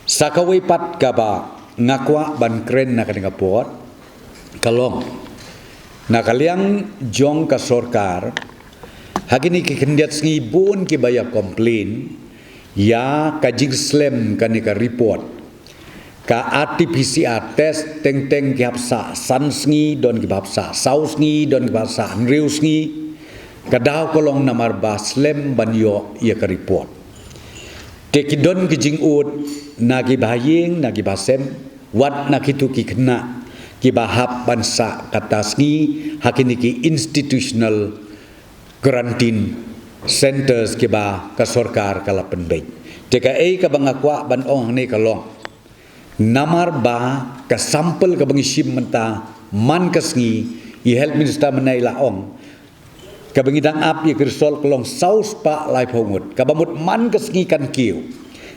Sakaway pat kaba ngakwa ban kren na kadang pot kalong nakaliang jong ka sorkar hakini kikendiat sngi bun ki baya komplain ya kajing slem kanika report ka RT-PCR test teng ki hapsa san sngi don ki hapsa sau sngi don ki hapsa anriu sngi kadaw kolong namar ba slem banyo ya ka report tekidon ki jing ut nagi bahaying nagi basem wat nakitu ki kena ki bahap bansa kata sngi hakini ki institutional quarantine centers ki ba ka sorkar kala penbej teka ka bangakwa ban ong ni kalong namar ba ka sampel ka bangisim menta man ka sngi i health minister menai la ong ka bangidang ap ye kersol kolong saus pa lai phongut ka bamut man ka sngi kan kiu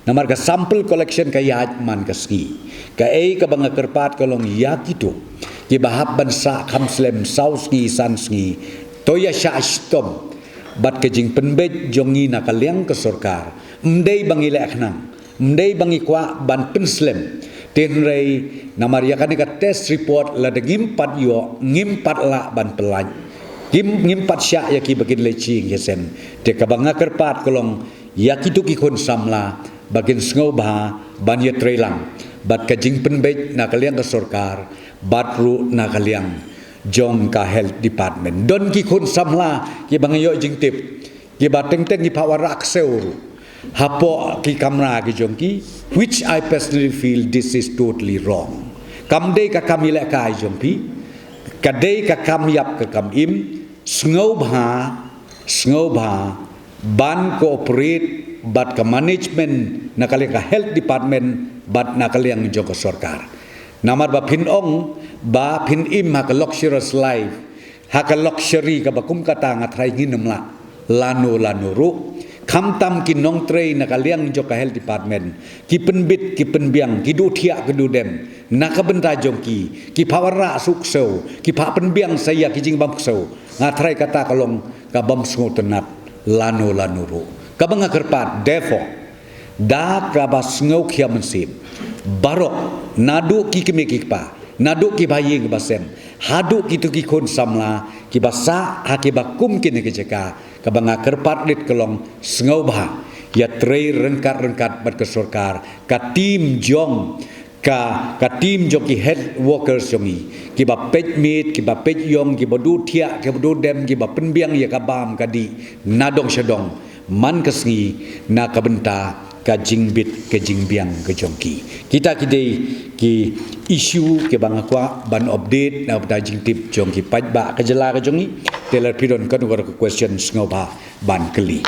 namar ka sampel collection ka yaj man ka sngi ka ka bangakerpat kolong yakitu ki bahap bansa khamslem saus sngi san sngi toya sha stom bat ke jing penbej jongi na kaliang ke sorkar mdei bangi lekhnang mdei bangi kwa ban penslem tenrei namar yakani ka test report la de ngimpat yo ngimpat la ban pelaj ngimpat sya yaki bagin leching yesen te ka bangakerpat kolong yakitu ki kon samla bagin sngo ba ban ye trelang bat ka jing penbej na kaliang ke sorkar bat ru na kaliang jong ka health department don ki khun samla ki bangayo jing tip ki bateng teng ki pawarak seuru hapo ki kamra ki jong ki which I personally feel this is totally wrong kamde ka kamile kai jong pi kadei ka kam yap ka kam im sngo bha ban cooperate bat ka management nakali ka health department bat nakali ang jong ka sorkar namar ba phin ong ba phin im ha ka luxurious life ha ka luxury ka bakum kata ngatrai nginam la lanu ru khamtam ki nong trei nakaliang jo ka health department ki penbit ki penbiang ki du thia ki du dem nakabenta jongki ki phawara suksau ki pha penbiang saya ki jing bamksau ngatrai kata kalong ka bam sngotenat lanu ru ka banga kerpat therefore da kraba sngo khia mensip barok nadu ki kemik pa nadu ki baying basem hadu ki tu ki kon samla ki basa hakiba kum ki ne kejeka ka banga kerpat dit kelong sngo ba ya trei rengkat bat ke sorkar ka tim jong ka tim jong ki health workers jongi ki ba pej mit ki ba pej yong ki ba du thia ki ba du dem ki ba penbiang ya ka bam ka di nadong syadong man kesngi na ka benta ka jingbit ke jingbiang ke jongki kita kidei ki isu ke bangakwa ban update na da jingtip jongki pajba ke jela ke jongi teler pidon kan question ngoba ban keli